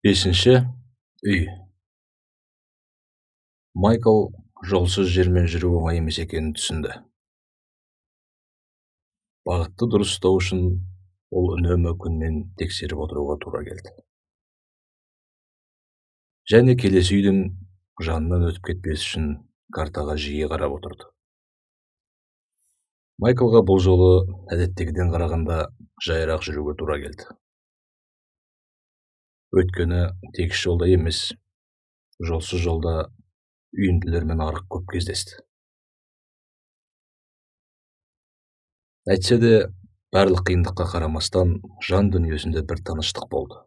Бесінші үй. Майкл жолсыз жермен жүру оңай емес екенін түсінді. Бағытты дұрыс ұстау үшін ол үнемі күнмен тексеріп отыруға тура келді. Және келесі үйдің жанынан өтіп кетпес үшін картаға жиі қарап отырды. Майклға бұл жолы әдеттегіден қарағанда жайырақ жүруге тура келді. Өйткені тегіс жолда емес, жолсыз жолда үйінділер мен арық көп кездесті. Әйтсе де, барлық қиындыққа қарамастан жан дүниесінде бір тыныштық болды.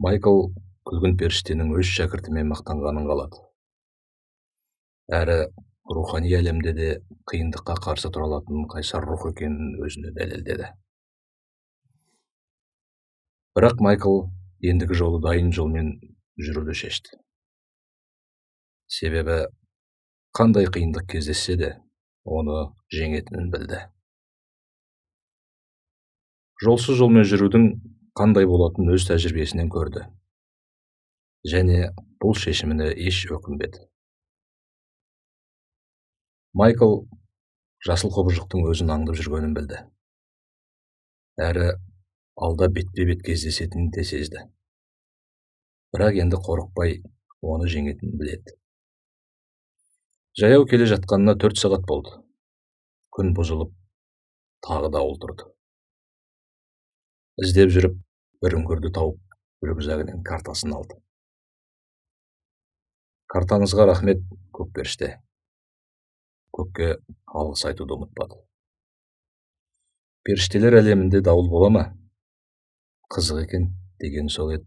Майкл күлгін періштенің өз шәкіртімен мақтанғанын қалады. Әрі рухани әлемде де қиындыққа қарсы тұра алатын қайсар рух екенін өзіне дәлелдеді. Бірақ Майкл ендігі жолы дайын жолмен жүруді шешті. Себебі қандай қиындық кездессе де, оны жеңетінін білді. Жолсыз жолмен жүрудің қандай болатынын өз тәжірибесінен көрді. Және бұл шешіміне еш өкінбеді. Майкл жасыл құбыжықтың өзін аңдып жүргенін білді. Әрі алда бетпе-бет кездесетінін де сезді. Бірақ енді қорықпай оны жеңетінін біледі. Жаяу келе жатқанына 4 сағат болды. Күн бұзылып, тағы дауыл тұрды. Іздеп жүріп, бір үңгірді тауып, рюкзагінен картасын алды. Картаңызға рахмет, көк періште. Көкке алғыс айтуды ұмытпады. Періштелер әлемінде дауыл бола ма? Қызық екен деген сол еді.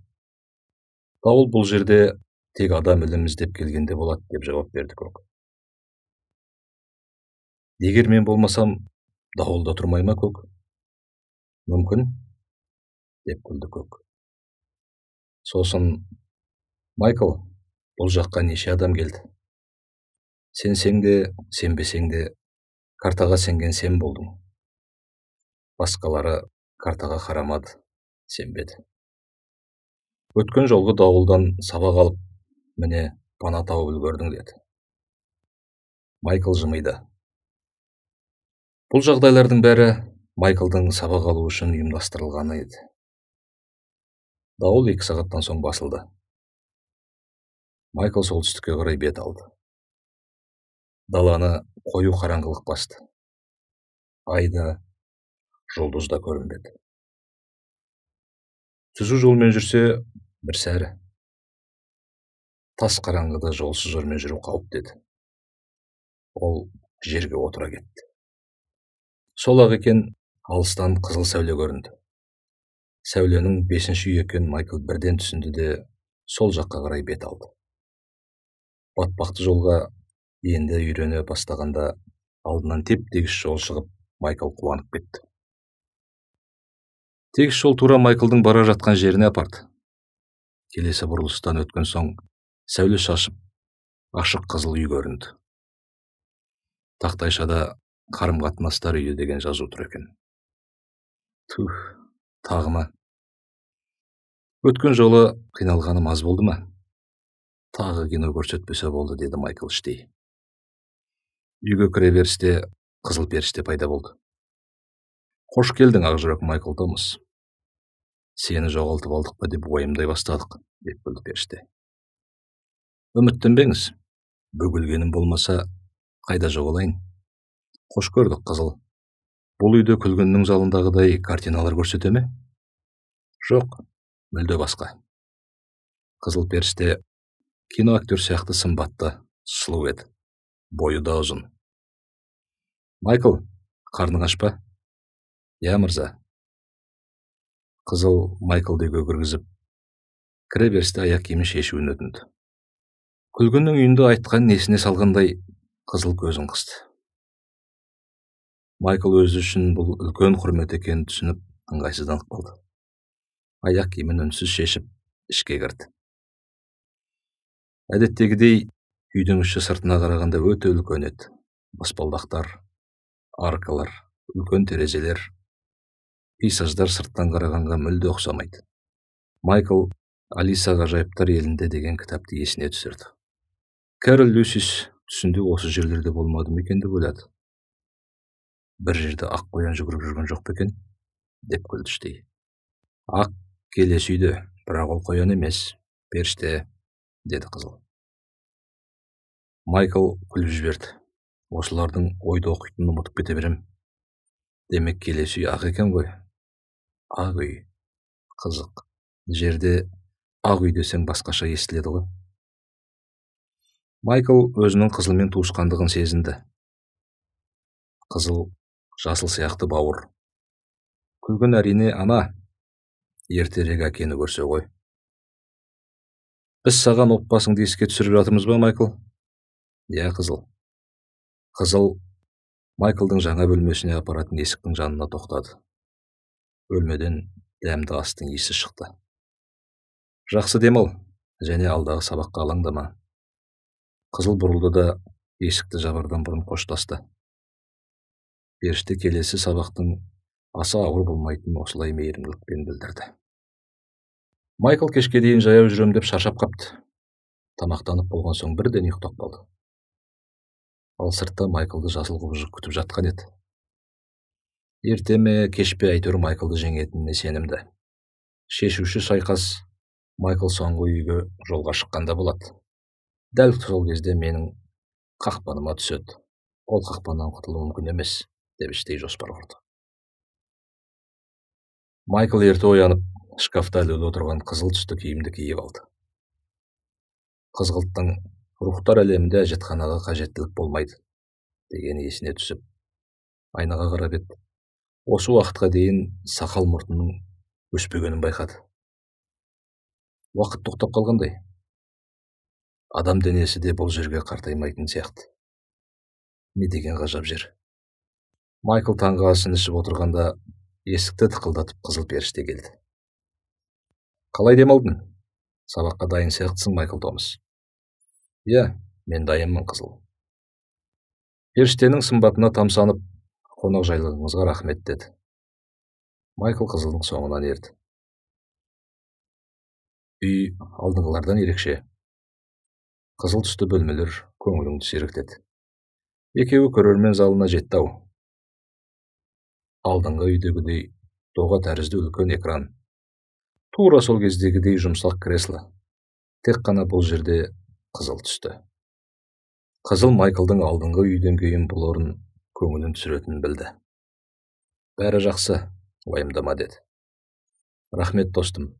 Дауыл бұл жерде тек адам ілім іздеп келгенде болады деп жауап берді көк. Егер мен болмасам, дауылда тұрмай ма көк? Мүмкін, деп күлді көк. Сосын, Майкл, бұл жаққа неше адам келді? Сенсең де, сенбесең де, картаға сенген сен болдың. Басқалары картаға қарамады, сенбеді. Өткен жолғы дауылдан сабақ алып, міне пана тауып үлгердің деді. Майкл жымиды. Бұл жағдайлардың бәрі Майклдың сабақ алу үшін ұйымдастырылғаны еді. Дауыл 2 сағаттан соң басылды. Майкл солтүстікке қарай бет алды. Даланы қою қараңғылық басты. Айда, жұлдыз да көрінбеді. Түзу жолмен жүрсе, бір сәрі. Тас қараңғыда жолсыз жолмен жүру қауіп деді. Ол жерге отыра кетті. Сол-ақ екен, алыстан қызыл сәуле көрінді. Сәуленің 5-ші үй екенін Майкл бірден түсінді де, сол жаққа қарай бет алды. Батпақты жолға енді үйрене бастағанда, алдынан теп-тегіс жол шығып, Майкл қуанып кетті. Тегіс жол тура Майклдың бара жатқан жеріне апарды. Келесі бұрылыстан өткен соң, сәуле шашып, ашық қызыл үй көрінді. Тақтайшада қарым-қатынастар үйі деген жазу тұр екен. Тух, тағы ма? Өткен жолы қиналғаным аз болды ма? Тағы кино көрсетпесе болды, деді Майкл іштей. Үйге кіре берісте қызыл періште пайда болды. Қош келдің, ақжүрек Майкл Томас. Сені жоғалтып алдық па деп уайымдай бастадық, деп күлді періште. Үміттенбеңіз, бөгілгенім болмаса, қайда жоғалайын? Қош көрдік, қызыл. Бұл үйде күлгіннің залындағыдай картиналар көрсете ме? Жоқ, мүлде басқа. Қызыл періште кино актер сияқты сымбатты, сұлу еді. Бойы да ұзын. Майкл, қарның аш па? Я, мырза. Қызыл Майклды үйге кіргізіп, кіре берісте аяқ киімін шешуін өтінді. Күлгіннің үйінде айтқан несіне салғандай қызыл көзін қысты. Майкл өзі үшін бұл үлкен құрмет екенін түсініп, ыңғайсызданып қалды. Аяқ киімін үнсіз шешіп, ішке кірді. Әдеттегідей, үйдің іші сыртына қарағанда өте үлкен еді. Баспалдақтар, аркалар, үлкен терезелер, пейзаждар сырттан қарағанға мүлде ұқсамайды. Майкл Алиса ғажайыптар елінде деген кітапты есіне түсірді. Кэрол Люсис түсінде осы жерлерде болмады ма екен деп ойлады. Бір жерде ақ қоян жүгіріп жүрген жоқ па екен деп күлді іштей. Ақ келесі үйде, бірақ ол қоян емес, періште, деді қызыл. Майкл күліп жіберді. Осылардың ойды оқитынын ұмытып кете берем. Демек келесі үй ақ екен ғой. Ақ үй. Қызық. Жерде ақ үй десең басқаша естіледі ғой. Майкл өзінің қызылмен туысқандығын сезінді. Қызыл жасыл сияқты бауыр. Күлгін әрине ана, ертерек әкені көрсе ғой. Біз саған отбасыңды еске түсіріп жатырмыз ба, Майкл? Иә, қызыл. Қызыл Майклдың жаңа бөлмесіне апаратын есіктің жанына тоқтады. Бөлмеден дәмді астың иісі шықты. Жақсы демал, және алдағы сабаққа алаңдама. Қызыл бұрылды да есікті жабардан бұрын қоштасты. Періште келесі сабақтың аса ауыр болмайтынын осылай мейірімділікпен білдірді. Майкл кешке дейін жаяу жүрем деп шаршап қапты. Тамақтанып болған соң бірден ұйықтап қалды. Ал сыртта Майклды жасыл құбыжық күтіп жатқан еді. Ерте ме, кеш пе, әйтеуір Майклды жеңетініне сенімді. Шешуші шайқас Майкл соңғы үйге жолға шыққанда болады. Дәл сол кезде менің қақпаныма түседі. Ол қақпаннан құтылу мүмкін емес, деп іштей жоспар құрды. Майкл ерте оянып, шкафта ілулі отырған қызыл түсті киімді киіп алды. Қызғылттың рухтар әлемінде әжетханаға қажеттілік болмайды деген есіне түсіп, айнаға қарап еді. Осы уақытқа дейін сақал мұртының өспегенін байқады. Уақыт тоқтап қалғандай. Адам денесі де бұл жерге қартаймайтын сияқты. Не деген ғажап жер. Майкл таңғы асын ішіп отырғанда есікті тықылдатып қызыл періште келді. Қалай демалдың? Сабаққа дайын сияқтысың, Майкл Томас. Иә, мен дайынмын, қызыл. Періштенің сымбатына тамсанып, қонақ жайлығыңызға рахмет, деді. Майкл қызылдың соңынан ерді. Үй алдыңғылардан ерекше. Қызыл түсті бөлмелер көңіліңді сергітеді. Екеуі көрермен залына жетті ау. Алдыңғы үйдегідей доға тәрізді үлкен экран. Тура сол кездегідей жұмсақ кресло. Тек қана бұл жерде қызыл түсті. Қызыл Майклдың алдыңғы үйден кейін бұл орын көңілін түсіретінін білді. Бәрі жақсы, уайымдама, деді. Рахмет, достым.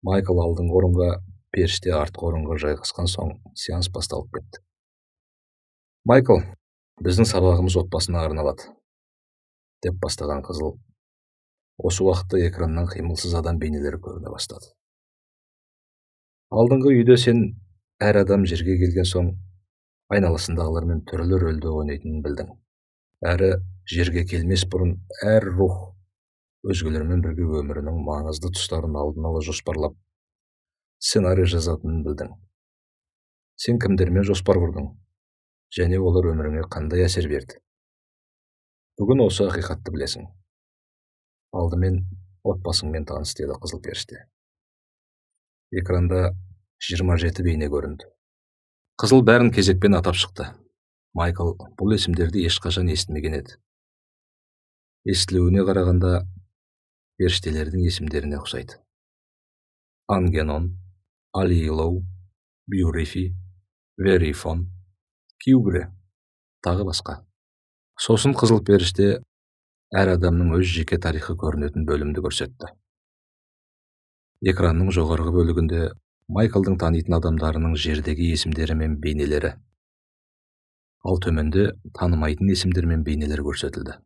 Майкл алдыңғы орынға, періште артқы орынға жайғасқан соң сеанс басталып кетті. Майкл, біздің сабағымыз отбасына арналады, деп бастаған қызыл. Осы уақытта экраннан қимылсыз адам бейнелері көріне бастады. Алдыңғы үйде сен әр адам жерге келген соң айналасындағылармен түрлі рөлді ойнайтынын білдің. Әрі жерге келмес бұрын әр рух өзгелермен бірге өмірінің маңызды тұстарын алдын ала жоспарлап, сценарий жазатынын білдің. Сен кімдермен жоспар құрдың, және олар өміріңе қандай әсер берді? Бүгін осы ақиқатты білесің. Алдымен отбасыңмен таныс, деді қызыл періште. Экранда 27 бейне көрінді. Қызыл бәрін кезекпен атап шықты. Майкл бұл есімдерді ешқашан естімеген еді. Естілуіне қарағанда періштелердің есімдеріне ұқсайды. Ангенон, Алиилоу, Бюрифи, Верифон, Кюгре, тағы басқа. Сосын қызыл періште әр адамның өз жеке тарихы көрінетін бөлімді көрсетті. Экранның жоғарғы бөлігінде Майклдың танитын адамдарының жердегі есімдері мен бейнелері, ал төменде танымайтын есімдер мен бейнелер көрсетілді.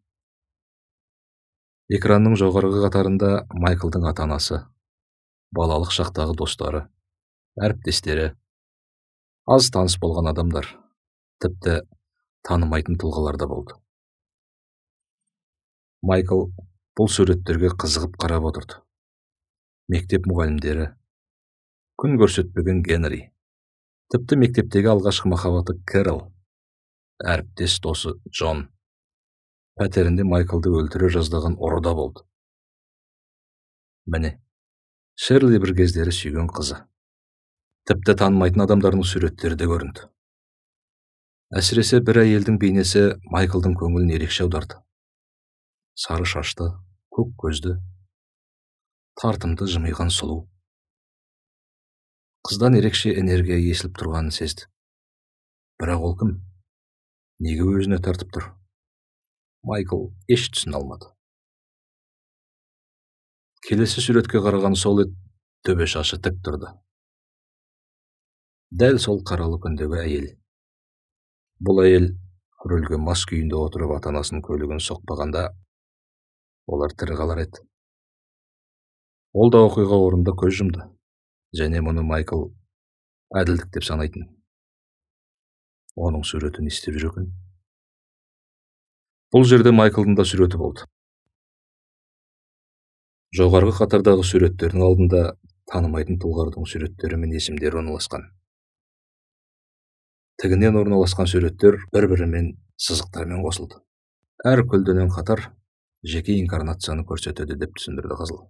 Экранның жоғарғы қатарында Майклдың ата-анасы, балалық шақтағы достары, әріптестері, аз таныс болған адамдар, тіпті танымайтын тұлғалар да болды. Майкл бұл суреттерге қызығып қарап отырды. Мектеп мұғалімдері, күн көрсетпеген Генри, тіпті мектептегі алғашқы махаббаты Кэрол, әріптес досы Джон, пәтерінде Майклды өлтіре жаздаған ұры да болды. Міне, Шерли бір кездері сүйген қызы. Тіпті танымайтын адамдардың суреттері де көрінді. Әсіресе бір әйелдің бейнесі Майклдың көңілін ерекше аударды. Сары шашты, көк көзді, тартымды жымиған сұлу. Қыздан ерекше энергия есіліп тұрғанын сезді. Бірақ ол кім? Неге өзіне тартып тұр? Майкл еш түсіне алмады. Келесі суретке қараған сол еді, төбе шашы тік тұрды. Дәл сол қаралы күндегі әйел. Бұл әйел рөлге мас күйінде отырып ата-анасының көлігін соқпағанда, олар тірі қалар еді. Ол да оқиға орнында көз жұмды, және мұны Майкл әділдік деп санайтын. Оның суреті не істеп жүр екен? Бұл жерде Майклдың да суреті болды. Жоғарғы қатардағы суреттердің алдында танымайтын тұлғардың суреттері мен есімдері орналасқан. Тігінен орналасқан суреттер бір-бірімен сызықтармен қосылды. Әр көлденең қатар жеке инкарнацияны көрсетеді деп түсіндірді Қызыл.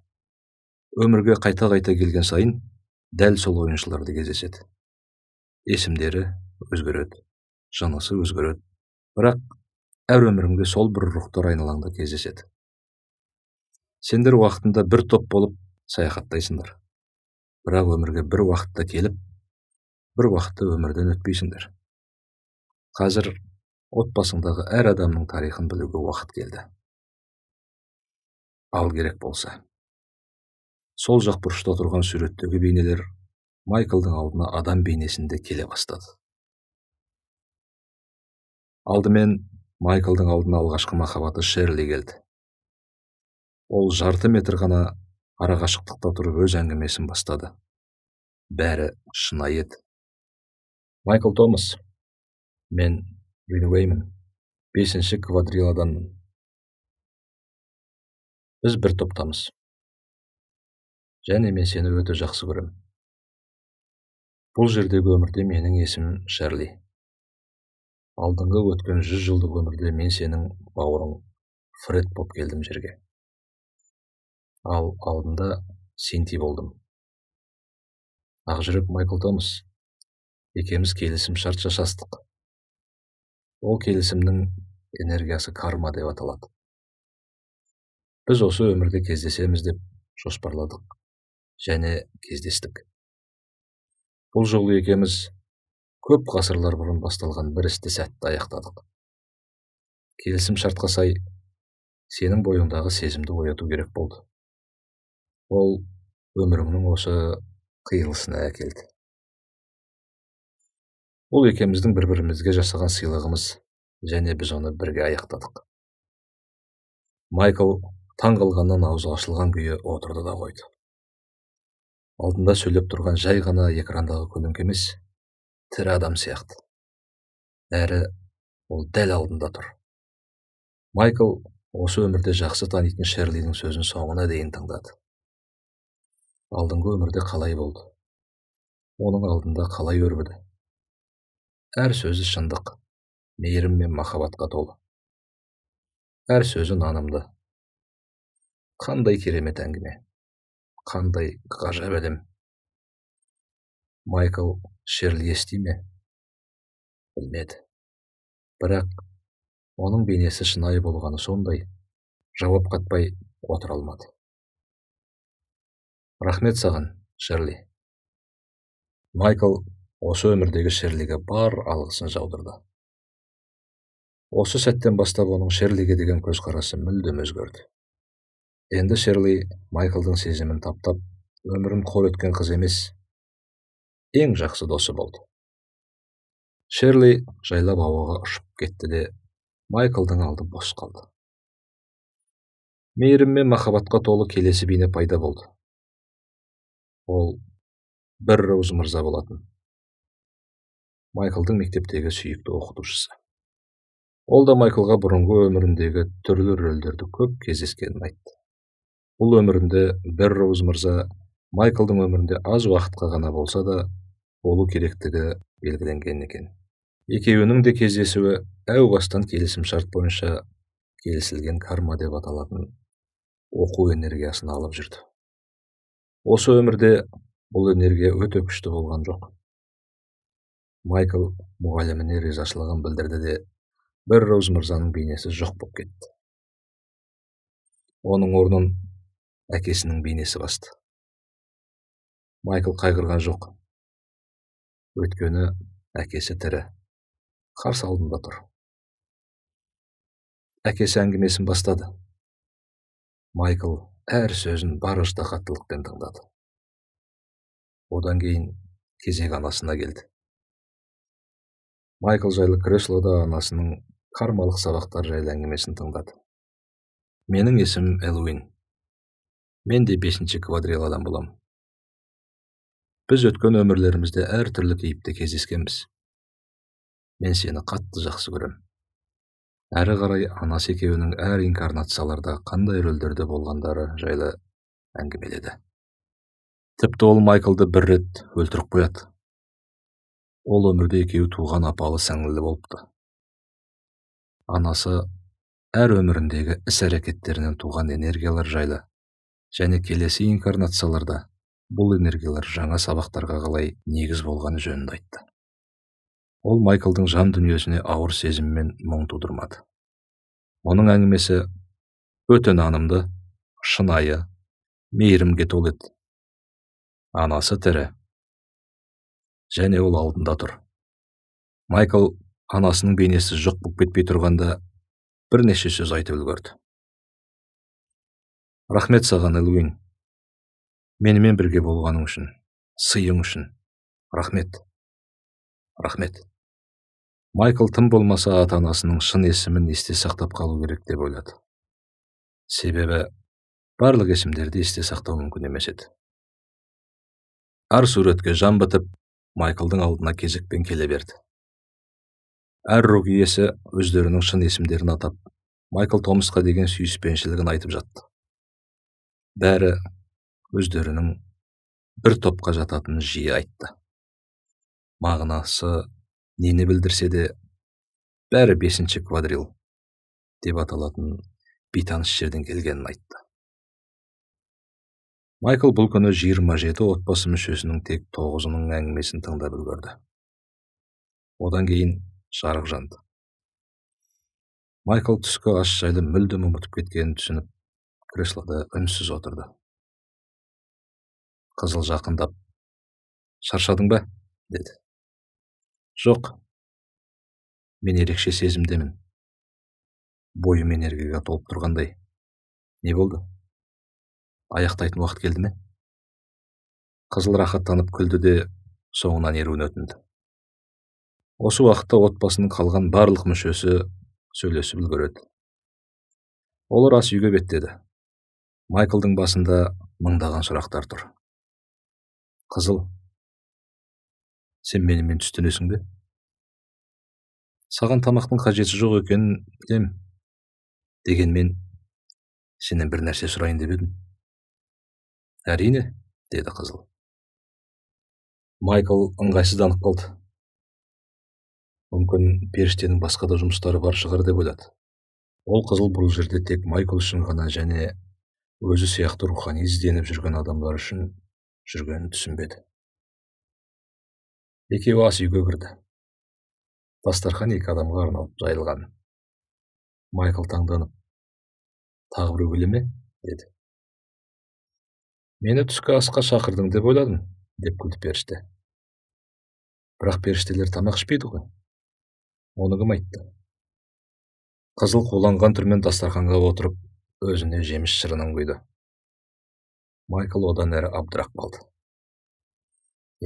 Өмірге қайта-қайта келген сайын дәл сол ойыншыларды кездеседі. Есімдері өзгереді, жанасы өзгереді. Бірақ әр өміріңде сол бір рухтар айналаңда кездеседі. Сендер уақытында бір топ болып саяхаттайсыңдар. Бірақ өмірге бір уақытта келіп, бір уақытта өмірден өтпейсіңдер. Қазір отбасыңдағы әр адамның тарихын білуге уақыт келді. Ал керек болса. Сол жақ бұрышта тұрған суреттегі бейнелер Майклдың алдына адам бейнесінде келе бастады. Алдымен Майклдың алдына алғашқы махаббаты Шерли келді. Ол жарты метр ғана ара қашықтықта тұрып өз әңгімесін бастады. Бәрі шынайы еді. Майкл Томас, мен Ринуэймін, 5-ші квадриладанмын. Біз бір топтамыз. Және мен сені өте жақсы көрем. Бұл жердегі өмірде менің есімім Шерли. Алдыңғы өткен 100 жылдық өмірде мен сенің бауырың Фред боп келдім жерге. Ал алдында Синти болдым. Ақжүрек Майкл Томас, екеуміз келісім шарт жасастық. Ол келісімнің энергиясы карма деп аталады. Біз осы өмірде кездесеміз деп жоспарладық, және кездестік. Бұл жолы екеуміз көп ғасырлар бұрын басталған бір істі сәтті аяқтадық. Келісім шартқа сай, сенің бойыңдағы сезімді ояту керек болды. Ол өміріңнің осы қиылысына әкелді. Ол екеуміздің бір-бірімізге жасаған сыйлығымыз, және біз оны бірге аяқтадық. Майкл таң қалғаннан аузы ашылған күйі отырды да қойды. Алдында сөйлеп тұрған жай ғана экрандағы көлеңке емес, тірі адам сияқты. Әрі ол дәл алдында тұр. Майкл осы өмірде жақсы танитын Шерлидің сөзін соңына дейін тыңдады. Алдыңғы өмірде қалай болды? Оның алдында қалай өрбіді? Әр сөзі шындық, мейірім мен махаббатқа толы. Әр сөзі нанымды. Қандай керемет әңгіме, қандай ғажап әлем. Майкл Шерли ести ме? Білмеді. Бірақ оның бейнесі шынайы болғаны сондай, жауап қатпай отыра алмады. Рахмет саған, Шерли. Майкл осы өмірдегі Шерлиге бар алғысын жаудырды. Осы сәттен бастап оның Шерлиге деген көзқарасы мүлдем өзгерді. Енді Шерли Майклдың сезімін таптап, өмірін қор еткен қыз емес, ең жақсы досы болды. Шерли жайлап ауаға ұшып кетті де, Майклдың алды бос қалды. Мейірім мен махаббатқа толы келесі бейне пайда болды. Ол бір Роуз мырза болатын. Майклдың мектептегі сүйікті оқытушысы. Ол да Майклға бұрынғы өміріндегі түрлі рөлдерді көп кездескенін айтты. Бұл өмірінде бір Роуз мырза Майклдың өмірінде аз уақытқа ғана болса да болу керектігі белгіленген екен. Екеуінің де кездесуі әу бастан келісім шарт бойынша келісілген карма деп аталатын оқу энергиясын алып жүрді. Осы өмірде бұл энергия өте күшті болған жоқ. Майкл мұғаліміне ризашылығын білдірді де бір Роуз мырзаның бейнесі жоқ болып кетті. Оның орнын әкесінің бейнесі басты. Майкл қайғырған жоқ. Өйткені әкесі тірі, қарсы алдында тұр. Әкесі әңгімесін бастады. Майкл әр сөзін бар ыждахаттылықпен тыңдады. Одан кейін кезек анасына келді. Майкл жайлы креслода анасының кармалық сабақтар жайлы әңгімесін тыңдады. Менің есімім Элуин. Мен де 5-ші квадриладан боламын. Біз өткен өмірлерімізде әр түрлі кейіпте кездескенбіз. Мен сені қатты жақсы көрем. Әрі қарай анасы екеуінің әр инкарнацияларда қандай рөлдерде болғандары жайлы әңгімеледі. Тіпті ол Майклды бір рет өлтіріп қояды. Ол өмірде екеуі туған апалы сіңлілі болыпты. Анасы әр өміріндегі іс-әрекеттерінен туған энергиялар жайлы және келесі инкарнацияларда бұл энергиялар жаңа сабақтарға қалай негіз болғаны жөнінде айтты. Ол Майклдың жан дүниесіне ауыр сезім мен мұң тудырмады. Оның әңгімесі өте нанымды, шынайы, мейірімге толы еді. Анасы тірі, және ол алдында тұр. Майкл анасының бейнесі жоқ болып кетпей тұрғанда бірнеше сөз айтып үлгерді. Рахмет саған, Элуин. Менімен бірге болғаның үшін, сыйың үшін. Рахмет. Рахмет. Майкл тым болмаса ата-анасының шын есімін есте сақтап қалу керек деп ойлады. Себебі барлық есімдерді есте сақтау мүмкін емес еді. Әр суретке жан бітіп, Майклдың алдына кезекпен келе берді. Әр рух иесі өздерінің шын есімдерін атап, Майкл Томасқа деген сүйіспеншілігін айтып жатты. Бәрі өздерінің бір топқа жататынын жиі айтты. Мағынасы нені білдірсе де, бәрі 5-ші квадрил деп аталатын бейтаныс жерден келгенін айтты. Майкл бұл күні 27 отбасы мүшесінің тек 9-ының әңгімесін тыңдап үлгерді. Одан кейін жарық жанды. Майкл түскі ас жайлы мүлдем ұмытып кеткенін түсініп, креслода үнсіз отырды. Қызыл жақындап, шаршадың ба? Деді. Жоқ, мен ерекше сезімдемін. Бойым энергияға толып тұрғандай. Не болды? Аяқтайтын уақыт келді ме? Қызыл рахаттанып күлді де соңынан еруін өтінді. Осы уақытта отбасының қалған барлық мүшесі сөйлесіп үлгереді. Олар ас үйге беттеді. Майклдың басында мыңдаған сұрақтар тұр. Қызыл, сен менімен түстенесің бе? Саған тамақтың қажеті жоқ екенін білем. Дегенмен, сенен бір нәрсе сұрайын деп едім. Әрине, деді қызыл. Майкл ыңғайсызданып қалды. Мүмкін періштенің басқа да жұмыстары бар шығар деп ойлады. Ол қызыл бұл жерде тек Майкл үшін ғана және өзі сияқты рухани ізденіп жүрген адамдар үшін жүргенін түсінбеді. Екеуі ас үйге кірді. Дастархан 2 адамға арналып жайылған. Майкл таңданып, тағы біреу келе ме? Деді. Мені түскі асқа шақырдың деп ойладым, деп күлді періште. Бірақ періштелер тамақ ішпейді ғой. Оны кім айтты? Қызыл қуланған түрмен дастарханға отырып, өзіне жеміс шырынын құйды. Майкл одан әрі абдырап қалды.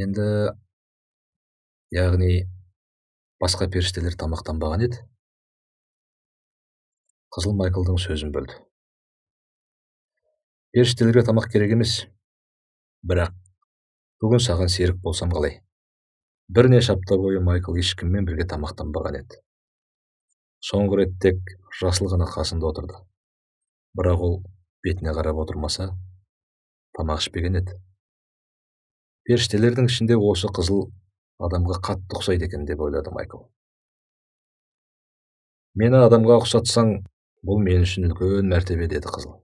Енді, яғни, басқа періштелер тамақтанбаған еді? Қызыл Майклдың сөзін бөлді. Періштелерге тамақ керек емес. Бірақ, бүгін саған серік болсам қалай? Бірнеше апта бойы Майкл ешкіммен бірге тамақтанбаған еді. Соңғы рет тек жасыл ғана қасында отырды. Бірақ ол бетіне қарап отырмаса, тамақ ішпеген еді. Періштелердің ішінде осы қызыл адамға қатты ұқсайды екен деп ойлады Майкл. Мені адамға ұқсатсаң, бұл мен үшін үлкен мәртебе, деді қызыл.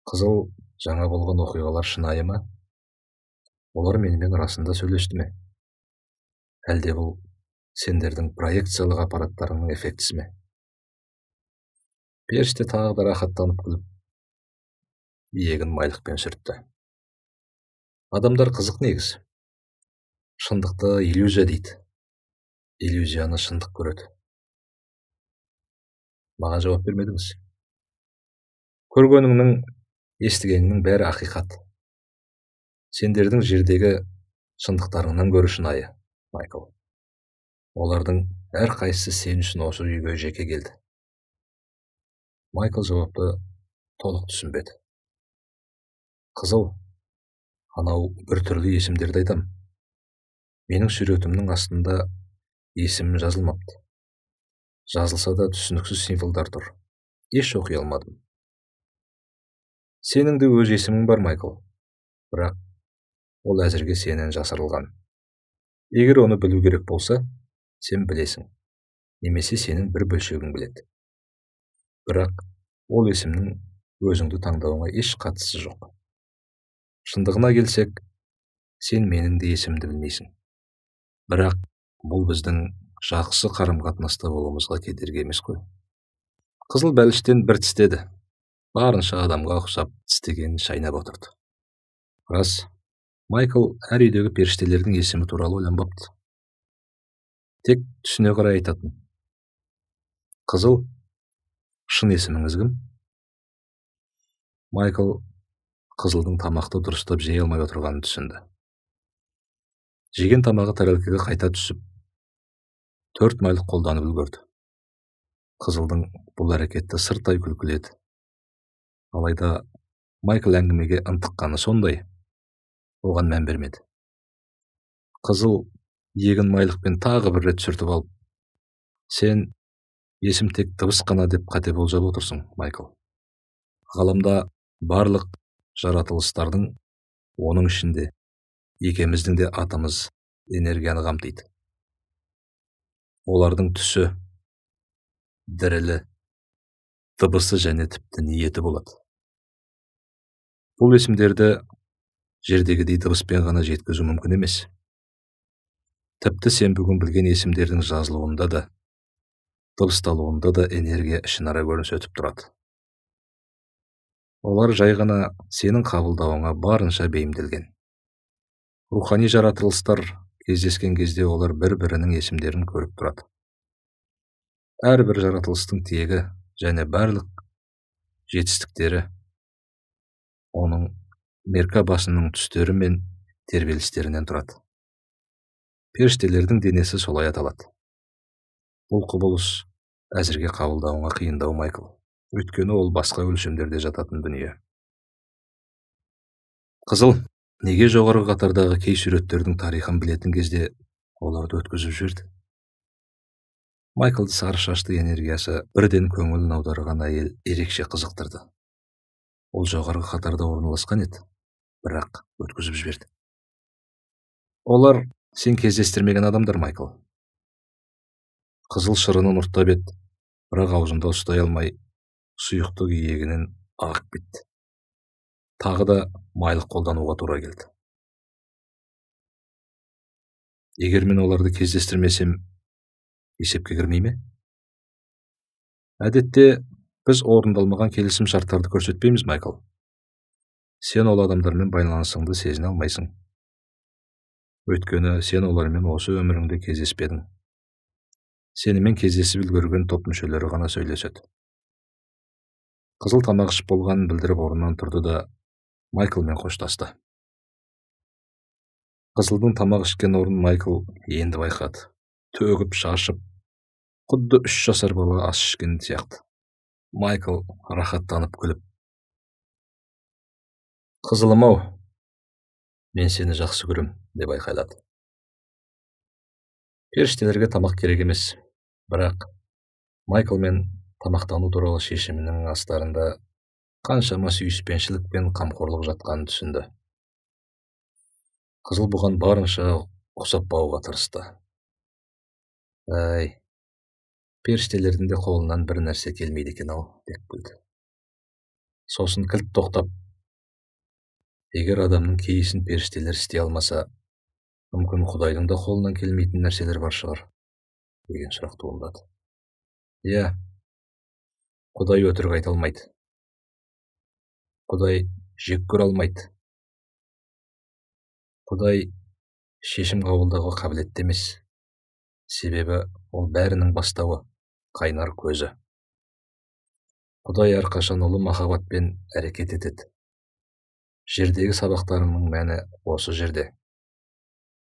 Қызыл жаңа болған оқиғалар шынайы ма? Олар менімен расында сөйлесті ме? Әлде бұл сендердің проекциялық аппараттарыңның эффектісі ме? Періште тағы да рахаттанып күліп, иегін майлықпен сүртті. Адамдар қызық негіз. Шындықты иллюзия дейді. Иллюзияны шындық көреді. Маған жауап бермедіңіз. Көргеніңнің, естігеніңнің бәрі ақиқат. Сендердің жердегі шындықтарыңнан гөрі шынайы, Майкл. Олардың әрқайсысы сен үшін осы үйге жеке келді. Майкл жауапты толық түсінбеді. Қызыл, анау бір түрлі есімдерді айтам. Менің суретімнің астында есімім жазылмапты. Жазылса да түсініксіз символдар тұр. Еш оқи алмадым. Сенің де өз есімің бар, Майкл. Бірақ ол әзірге сенен жасырылған. Егер оны білу керек болса, сен білесің. Немесе сенің бір бөлшегің біледі. Бірақ ол есімнің өзіңді таңдауыңа еш қатысы жоқ. Шындығына келсек, сен менің де есімді білмейсің. Бірақ бұл біздің жақсы қарым-қатынаста болуымызға кедергі емес қой. Қызыл бәліштен бір тістеді. Барынша адамға ұқсап тістегенін шайнап отырды. Рас, Майкл әр үйдегі періштелердің есімі туралы ойланбапты. Тек түсіне қарай айтатын. Қызыл, шын есіміңіз кім? Майкл Қызылдың тамақты дұрыстап жей алмай отырғанын түсінді. Жеген тамағы тәрелкеге қайта түсіп, 4 майлық қолданып үлгерді. Қызылдың бұл әрекетті сырттай күлкіледі. Алайда Майкл әңгімеге ынтыққаны сондай, оған мән бермеді. Қызыл егін майлықпен тағы бір рет сүртіп алып, сен есім тек дыбыс қана деп қате болжап отырсың, Майкл. Ғаламда барлық жаратылыстардың, оның ішінде екеміздің де атымыз энергияны қамтиды. Олардың түсі, дірілі, дыбысы және тіпті ниеті болады. Бұл есімдерді жердегідей дыбыспен ғана жеткізу мүмкін емес. Тіпті сен бүгін білген есімдердің жазылуында да, дыбысталуында да энергия ішінара көрініс өтіп тұрады. Олар жай ғана сенің қабылдауыңа барынша бейімделген. Рухани жаратылыстар кездескен кезде олар бір-бірінің есімдерін көріп тұрады. Әрбір жаратылыстың тегі және барлық жетістіктері оның мерка басының түстері мен тербелістерінен тұрады. Періштелердің денесі солай аталады. Бұл құбылыс әзірге қабылдауыңа қиындау, Майкл. Өйткені ол басқа өлшемдерде жататын дүние. Қызыл, неге жоғарғы қатардағы кей суреттердің тарихын білетін кезде оларды өткізіп жіберді? Майклды сары шашты энергиясы бірден көңілін аударған әйел ерекше қызықтырды. Ол жоғарғы қатарда орналасқан еді, бірақ өткізіп жіберді. Олар сен кездестірмеген адамдар, Майкл. Қызыл шырынын ұрттап еді, бірақ аузында ұстай алмай, сұйықтық иегінен ағып кетті. Тағы да майлық қолдануға тура келді. Егер мен оларды кездестірмесем, есепке кірмей ме? Әдетте біз орындалмаған келісім шарттарды көрсетпейміз, Майкл. Сен ол адамдармен байланысыңды сезіне алмайсың. Өйткені сен олармен осы өміріңде кездеспедің. Сенімен кездесіп үлгерген топ мүшелері ғана сөйлеседі. Қызыл тамақ ішіп болғанын білдіріп орнынан тұрды да Майклмен қоштасты. Қызылдың тамақ ішкен орнын Майкл енді байқады. Төгіп, шашып, құдды 3 жасар бала ас ішкен сияқты. Майкл рахаттанып күліп, қызылым-ау, мен сені жақсы көрем, деп айқайлады. Періштелерге тамақ керек емес, бірақ Майкл мен тамақтану туралы шешімінің астарында қаншама сүйіспеншілік пен қамқорлық жатқанын түсінді. Қызыл бұған барынша ұқсап бауға тырысты. Әй, періштелердің де қолынан бір нәрсе келмейді екен-ау, деп күлді. Сосын кілт тоқтап, Егер адамның кей ісін періштелер істей алмаса, мүмкін Құдайдың да қолынан келмейтін нәрселер бар шығар, деген сұрақ туындады. Иә, Құдай өтірік айта алмайды. Құдай жек көре алмайды. Құдай шешім қабылдауға қабілетті емес. Себебі ол бәрінің бастауы, қайнар көзі. Құдай әрқашан ұлы махаббатпен әрекет етеді. Жердегі сабақтарының мәні осы жерде.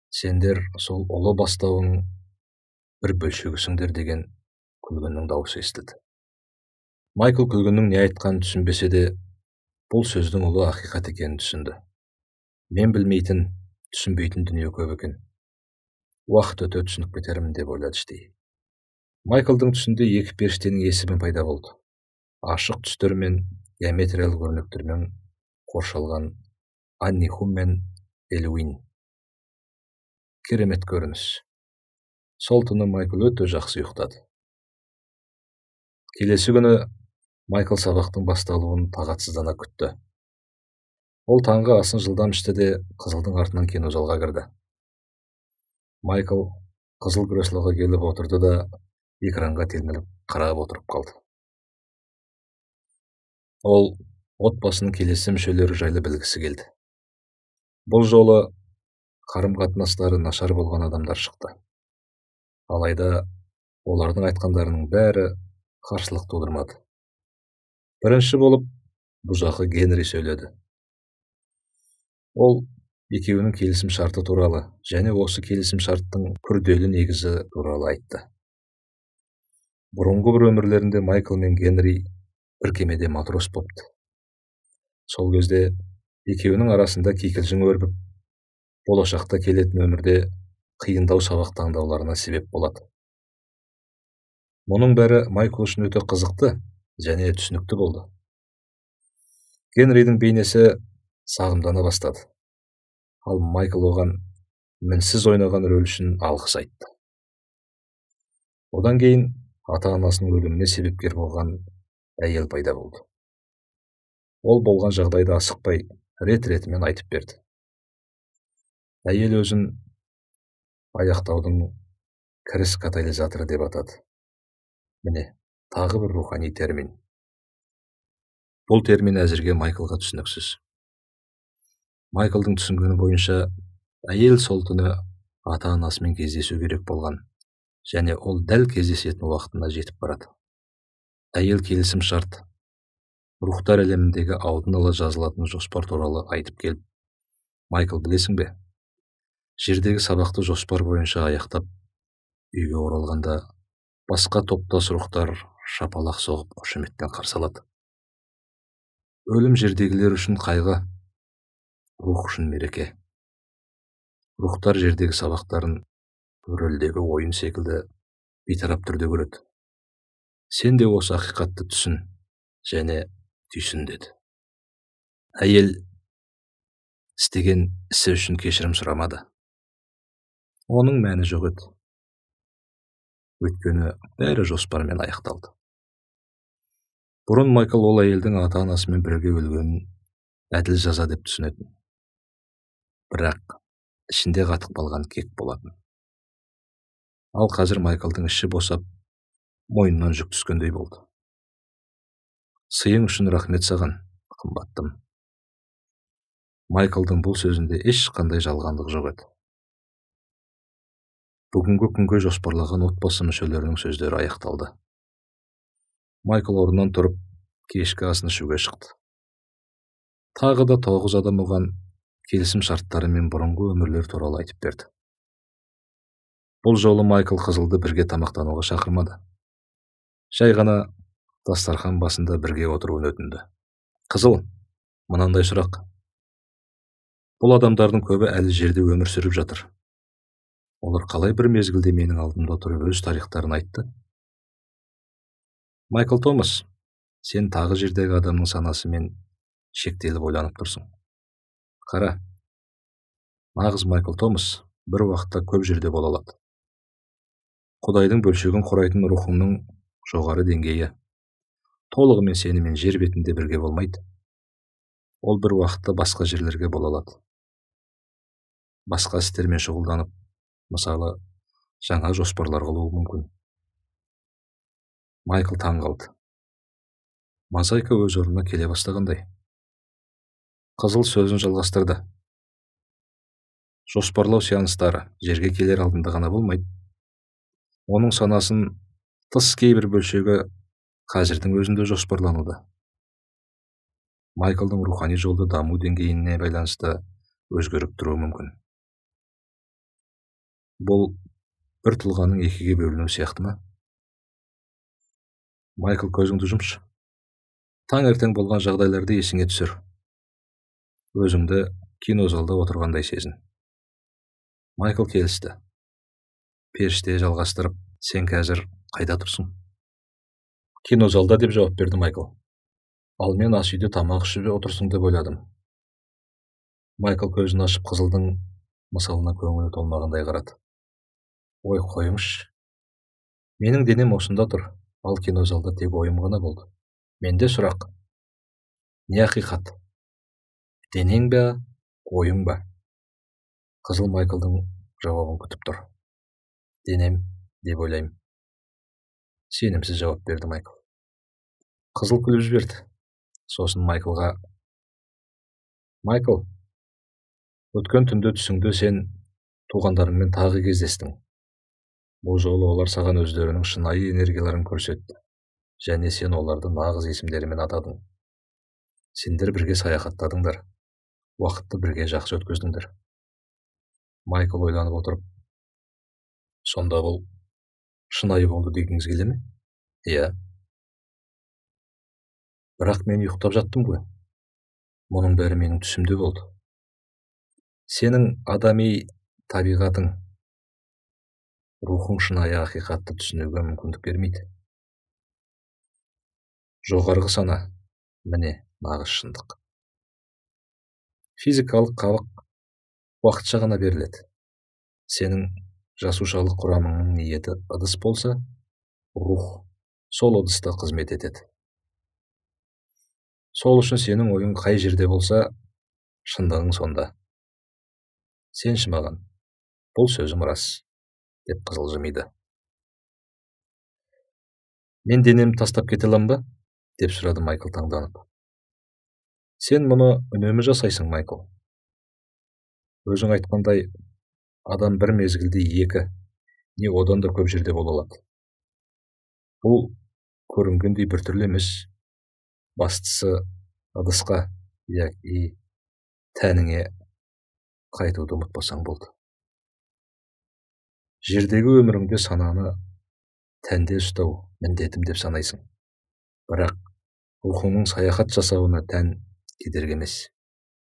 Сендер сол ұлы бастауының бір бөлшегісіңдер деген күлгіннің дауысы естілді. Майкл күлгіннің не айтқанын түсінбесе де, бұл сөздің ұлы ақиқат екенін түсінді. Мен білмейтін, түсінбейтін дүние көп екен. Уақыт өте түсініп кетермін деп ойлады іштей. Майклдың түсінде екі періштенің есімі пайда болды. Ашық түстер мен геометриялық өрнектермен қоршалған Аннихум мен Элуин. Керемет көрініс. Сол түні Майкл өте жақсы ұйықтады. Келесі күні Майкл сабақтың басталуын тағатсыздана күтті. Ол таңғы асын жылдам ішті де қызылдың артынан кинозалға кірді. Майкл қызыл креслоға келіп отырды да экранға телміріп қарап отырып қалды. Ол отбасының келесі мүшелері жайлы білгісі келді. Бұл жолы қарым-қатынастары нашар болған адамдар шықты. Алайда олардың айтқандарының бәрі қарсылық тудырмады. Бірінші болып бұзақы Генри сөйледі. Ол екеуінің келісім шарты туралы және осы келісім шарттың күрделі негізі туралы айтты. Бұрынғы бір өмірлерінде Майкл мен Генри бір кемеде матрос бопты. Сол кезде екеуінің арасында кикілжің өрбіп, болашақта келетін өмірде қиындау сабақ таңдауларына себеп болады. Мұның бәрі Майкл үшін өте қызықты және түсінікті болды. Генридің бейнесі сағымдана бастады. Ал Майкл оған мінсіз ойнаған рөл үшін алғыс айтты. Одан кейін ата-анасының өліміне себепкер болған әйел пайда болды. Ол болған жағдайды асықпай рет-ретімен айтып берді. Әйел өзін аяқтаудың кіріс катализаторы деп атады. Міне, тағы бір рухани термин. Бұл термин әзірге Майклға түсініксіз. Майклдың түсінгені бойынша, әйел сол түні ата-анасымен кездесу керек болған, және ол дәл кездесетін уақытына жетіп барады. Әйел келісім шарт, рухтар әлеміндегі алдын ала жазылатын жоспар туралы айтып келіп, Майкл, білесің бе? Жердегі сабақты жоспар бойынша аяқтап, үйге оралғанда басқа топтас рухтар шапалақ соғып қошеметтен қарсы алады. Өлім жердегілер үшін қайғы, рух үшін мереке. Рухтар жердегі сабақтарын рөлдегі ойын секілді бейтарап түрде көреді. Сен де осы ақиқатты түсін және түйсін деді. Әйел істеген ісі үшін кешірім сұрамады. Оның мәні жоқ еді. Өйткені бәрі жоспармен аяқталды. Бұрын Майкл ол әйелдің ата-анасымен бірге өлгенін әділ жаза деп түсінетін. Бірақ ішінде қатып қалған кек болатын. Ал қазір Майклдың іші босап, мойнынан жүк түскендей болды. Сыйың үшін рахмет саған, қымбаттым. Майклдың бұл сөзінде ешқандай жалғандық жоқ еді. Бүгінгі күнге жоспарлаған отбасы мүшелерінің сөздері аяқталды. Майкл орнынан тұрып, кешкі асын ішуге шықты. Тағы да 9 адам оған келісім шарттары мен бұрынғы өмірлер туралы айтып берді. Бұл жолы Майкл қызылды бірге тамақтануға шақырмады. Жай ғана дастархан басында бірге отыруын өтінді. Қызыл, мынандай сұрақ. Бұл адамдардың көбі әлі жерде өмір сүріп жатыр. Олар қалай бір мезгілде менің алдымда тұрып өз тарихтарын айтты? Майкл Томас, сен тағы жердегі адамның санасымен шектеліп ойланып тұрсың. Қара, нағыз Майкл Томас бір уақытта көп жерде бола алады. Құдайдың бөлшегін құрайтын рухыңның жоғары деңгейі толығымен сенімен жер бетінде бірге болмайды. Ол бір уақытта басқа жерлерге бола алады. Басқа істермен шұғылданып, мысалы, жаңа жоспарлар қылуы мүмкін. Майкл таң қалды. Мозаика өз орнына келе бастағандай. Қызыл сөзін жалғастырды. Жоспарлау сеанстары жерге келер алдында ғана болмайды. Оның санасын тыс кейбір бөлшегі қазірдің өзінде жоспарлануда. Майклдың рухани жолда даму деңгейіне байланысты өзгеріп тұруы мүмкін. Бұл бір тұлғаның екіге бөлінуі сияқты ма? Майкл, көзіңді жұмшы. Таңертең болған жағдайларды есіңе түсір. Өзіңді кинозалда отырғандай сезін. Майкл келісті. Періште жалғастырып, сен қазір қайда тұрсың? Кинозалда, деп жауап берді Майкл. Ал мен ас үйде тамақ ішіп отырсың деп ойладым. Майкл көзін ашып қызылдың мысалына көңілі толмағандай қарады. Ой, қойыңызшы. Менің денем осында тұр, ал кинозалда тек ойым ғана болды. Менде сұрақ. Не ақиқат? Денең бе, ойың ба? Қызыл Майклдың жауабын күтіп тұр. Денем, деп ойлаймын. Сенімсіз жауап берді Майкл. Қызыл күліп жіберді. Сосын Майклға: Майкл, өткен түнде түсіңде сен туғандарыңмен тағы кездестің. Бұл жолы олар саған өздерінің шынайы энергияларын көрсетті, және сен оларды нағыз есімдерімен атадың. Сендер бірге саяхаттадыңдар, уақытты бірге жақсы өткіздіңдер. Майкл ойланып отырып: сонда бұл шынайы болды дегіңіз келе ме? Иә. Бірақ мен ұйықтап жаттым ғой. Мұның бәрі менің түсімде болды. Сенің адами табиғатың, рухың шынайы ақиқатты түсінуге мүмкіндік бермейді. Жоғарғы сана, міне нағыз шындық. Физикалық қабық уақытша ғана беріледі. Сенің жасушалық құрамыңның ниеті ыдыс болса, рух сол ыдыста қызмет етеді. Сол үшін сенің ойың қай жерде болса, шындығың сонда. Сенші маған, бұл сөзім рас, деп қызыл жымиды. Мен денемді тастап кете аламын ба? Деп сұрады Майкл таңданып. Сен мұны үнемі жасайсың, Майкл. Өзің айтқандай, адам бір мезгілде екі, не одан да көп жерде бола алады. Бұл көрінгендей біртүрлі емес. Бастысы ыдысқа, яки тәніңе қайтуды ұмытпасаң болды. Жердегі өміріңде сананы тәнде ұстау міндетім деп санайсың. Бірақ рухыңның саяхат жасауына тән кедергі емес.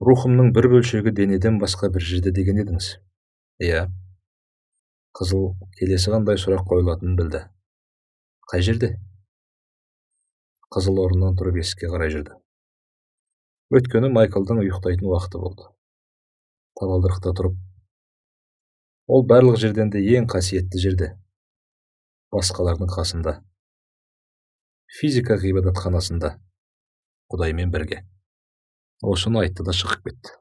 Рухымның бір бөлшегі денеден басқа бір жерде деген едіңіз. Иә. Қызыл келесі қандай сұрақ қойылатынын білді. Қай жерде? Қызыл орнынан тұрып есікке қарай жүрді. Өткені Майклдың ұйықтайтын уақыты болды. Табалдырықта тұрып, ол барлық жерден де ең қасиетті жерде, басқалардың қасында, физика ғибадатханасында, Құдаймен бірге. Осыны айтты да шығып кетті.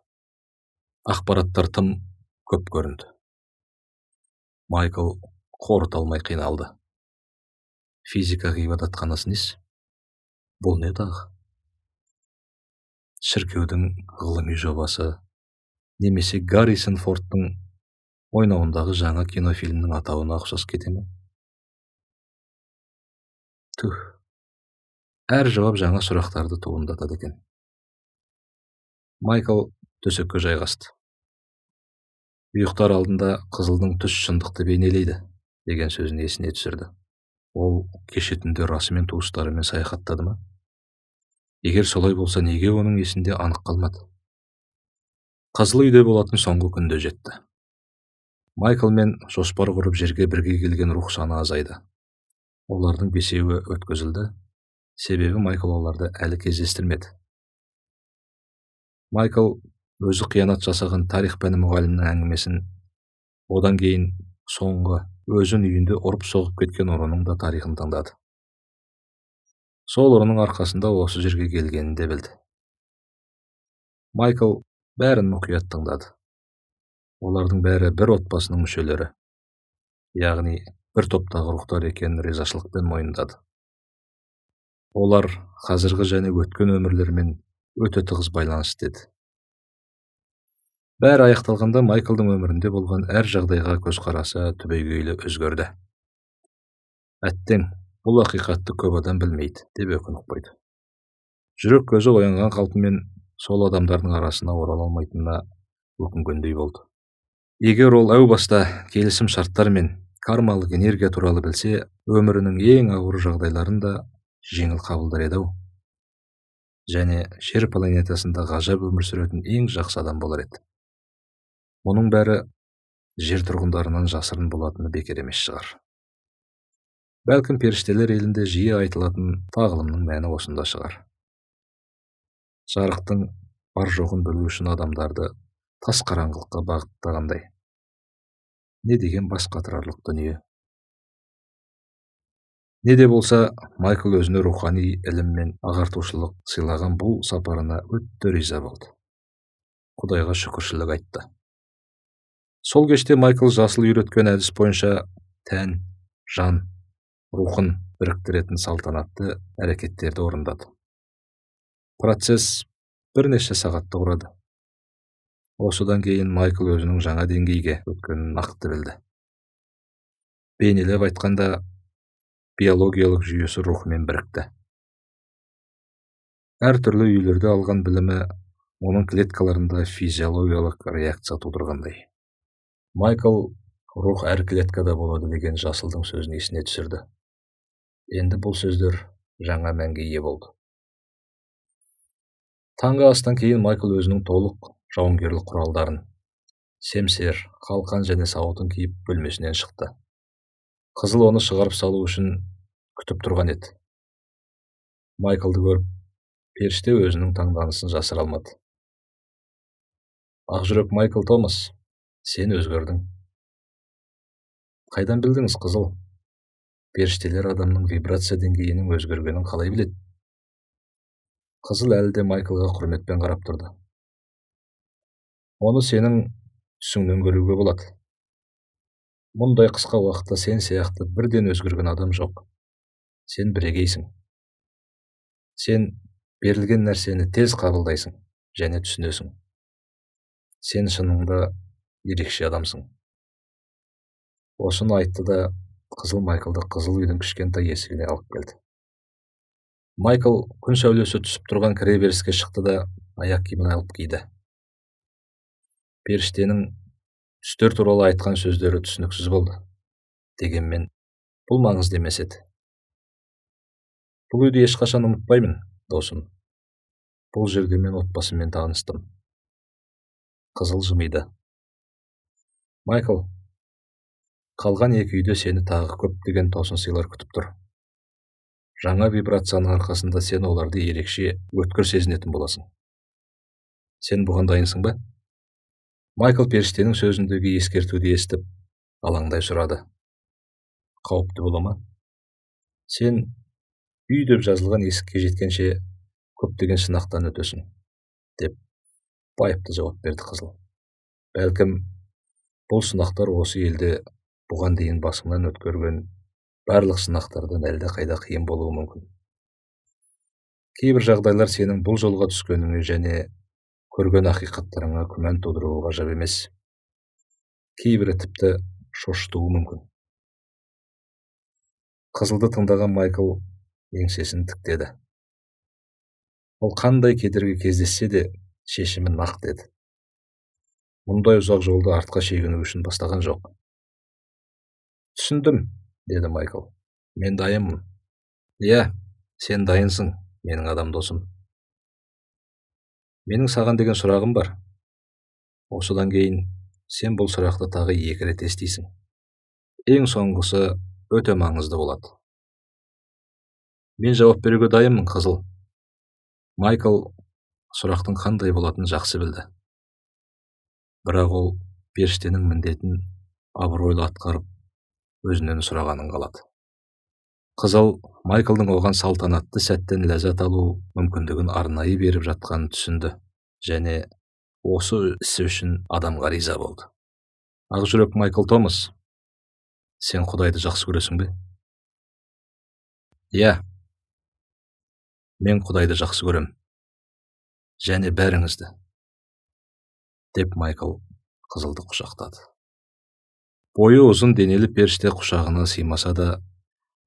Ақпараттар тым көп көрінді. Майкл қорыта алмай қиналды. Физика ғибадатханасы несі? Бұл не дағы? Шіркеудің ғылыми жобасы, немесе Гаррисон Фордтың ойнауындағы жаңа кинофильмнің атауына ұқсас кете ме? Түх, әр жауап жаңа сұрақтарды туындатады екен. Майкл төсекке жайғасты. Ұйықтар алдында қызылдың түс шындықты бейнелейді деген сөзін есіне түсірді. Ол кеше түнде расымен туыстарымен саяхаттады ма? Егер солай болса, неге оның есінде анық қалмады? Қызыл үйде болатын соңғы күнде жетті. Майкл мен жоспар құрып жерге бірге келген рух саны азайды. Олардың бесеуі өткізілді, себебі Майкл оларды әлі кездестірмеді. Майкл өзі қиянат жасаған тарих пәні мұғалімнің әңгімесін, одан кейін соңғы өзін үйінде ұрып соғып кеткен ұрының да тарихын тыңдады. Сол ұрының арқасында осы жерге келгенін де білді. Майкл бәрін мұқият тыңдады. Олардың бәрі бір отбасының мүшелері, яғни бір топтағы рухтар екенін ризашылықпен мойындады. Олар қазіргі және өткен өмірлермен өте тығыз байланысты еді. Бәрі аяқталғанда Майклдың өмірінде болған әр жағдайға көзқарасы түбегейлі өзгерді. Әттең, бұл ақиқатты көп адам білмейді, деп өкініп қойды. Жүрек көзі оянған қалпымен сол адамдардың арасына орала алмайтынына өкінгендей болды. Егер ол әу баста келісім шарттар мен кармалық энергия туралы білсе, өмірінің ең ауыр жағдайларын да жеңіл қабылдар еді-ау. Және жер планетасында ғажап өмір сүретін ең жақсы адам болар еді. Мұның бәрі жер тұрғындарынан жасырын болатыны бекер емес шығар. Бәлкім періштелер елінде жиі айтылатын тағылымның мәні осында шығар. Жарықтың бар жоғын білу үшін адамдарды тас қараңғылыққа бағыттағандай. Не деген бас қатырарлық дүние. Не де болса, Майкл өзіне рухани ілім мен ағартушылық сыйлаған бұл сапарына өте риза болды. Құдайға шүкіршілік айтты. Сол кеште Майкл жасыл үйреткен әдіс бойынша тән, жан, рухын біріктіретін салтанатты әрекеттерді орындады. Процесс бірнеше сағатты құрады. Осыдан кейін Майкл өзінің жаңа деңгейге өткенін нақты білді. Бейнелеп айтқанда, биологиялық жүйесі рухымен бірікті. Әр түрлі үйлерде алған білімі оның клеткаларында физиологиялық реакция тудырғандай. Майкл рух әр клеткада болады деген жасылдың сөзін есіне түсірді. Енді бұл сөздер жаңа мәнге ие болды. Таңғы астан кейін Майкл өзінің толық жауынгерлік құралдарын, семсер, қалқан және сауытын киіп бөлмесінен шықты. Қызыл оны шығарып салу үшін күтіп тұрған еді. Майклды көріп, періште өзінің таңданысын жасыра алмады. Ақжүрек Майкл Томас, сен өзгердің. Қайдан білдіңіз, қызыл? Періштелер адамның вибрация деңгейінің өзгергенін қалай біледі? Қызыл әлі де Майклға құрметпен қарап тұрды. Оны сенің түсіңнен көруге болады. Мұндай қысқа уақытта сен сияқты бірден өзгерген адам жоқ. Сен бірегейсің. Сен берілген нәрсені тез қабылдайсың және түсінесің. Сен шыныңда ерекше адамсың. Осыны айтты да қызыл Майклды қызыл үйдің кішкентай есігіне алып келді. Майкл күн сәулесі түсіп тұрған кіреберіске шықты да аяқ киімін алып киді. Періштенің түстер туралы айтқан сөздері түсініксіз болды. Дегенмен, бұл маңызды емес еді. Бұл үйді ешқашан ұмытпаймын, досым. Бұл жерде мен отбасыммен таныстым. Қызыл жымиды. Майкл, қалған екі үйде сені тағы көп деген тосын сыйлар күтіп тұр. Жаңа вибрацияның арқасында сен оларды ерекше өткір сезінетін боласың. Сен бұған дайынсың ба? Майкл періштенің сөзіндегі ескертуді естіп, алаңдай сұрады. Қауіпті бола ма? Сен үй деп жазылған есікке жеткенше көптеген сынақтан өтесің, деп байыпты жауап берді қызыл. Бәлкім, бұл сынақтар осы елде бұған дейін басыңнан өткерген барлық сынақтардан әлде қайда қиын болуы мүмкін. Кейбір жағдайлар сенің бұл жолға түскеніңе және көрген ақиқаттарыңа күмән тудыруы ғажап емес. Кейбірі тіпті шошытуы мүмкін. Қызылды тыңдаған Майкл еңсесін тіктеді. Ол қандай кедергі кездессе де шешімі нақ деді. Мұндай ұзақ жолды артқа шегіну үшін бастаған жоқ. Түсіндім, деді Майкл. Мен дайынмын. Иә, сен дайынсың, менің адам досым. Менің саған деген сұрағым бар. Осыдан кейін сен бұл сұрақты тағы 2 рет естисің. Ең соңғысы өте маңызды болады. Мен жауап беруге дайынмын, қызыл. Майкл сұрақтың қандай болатынын жақсы білді. Бірақ ол періштенің міндетін абыройлы атқарып, өзінен сұрағанын қалады. Қызыл Майклдың оған салтанатты сәттен ләззат алу мүмкіндігін арнайы беріп жатқанын түсінді және осы ісі үшін адамға риза болды. Ақжүрек Майкл Томас, сен Құдайды жақсы көресің бе? Иә, мен Құдайды жақсы көрем. Және бәріңізді, деп Майкл қызылды құшақтады. Бойы ұзын денелі періште құшағына сыймаса да,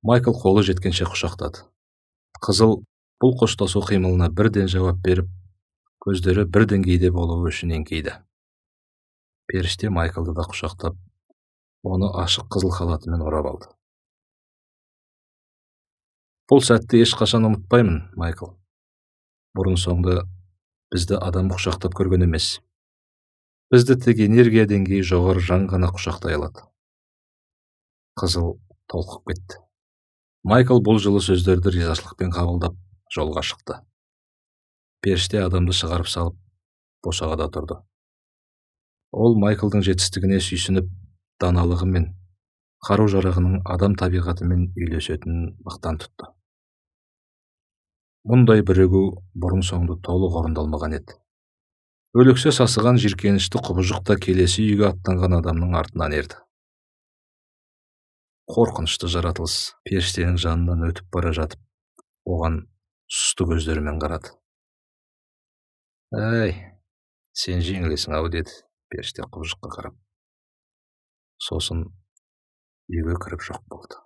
Майкл қолы жеткенше құшақтады. Қызыл бұл қоштасу қимылына бірден жауап беріп, көздері бір деңгейде болуы үшін еңкейді. Періште Майклды да құшақтап, оны ашық қызыл халатымен орап алды. Бұл сәтті ешқашан ұмытпаймын, Майкл. Бұрын соңды бізді адам құшақтап көрген емес. Бізді тек энергия деңгейі жоғары жан ғана құшақтай алады. Қызыл толқып кетті. Майкл бұл жылы сөздерді ризашылықпен қабылдап жолға шықты. Періште адамды шығарып салып, босағада тұрды. Ол Майклдың жетістігіне сүйсініп, даналығымен, қару-жарағының адам табиғатымен үйлесетінін мақтан тұтты. Мұндай бірігу бұрын соңды толық орындалмаған еді. Өлексе сасыған жиркенішті құбыжық та келесі үйге аттанған адамның артынан ерді. Қорқынышты жаратылыс періштенің жанынан өтіп бара жатып, оған сұсты көздерімен қарады. «Әй, сен жеңілесің-ау», деді періште құбыжыққа қарап. Сосын үйге кіріп жоқ болды.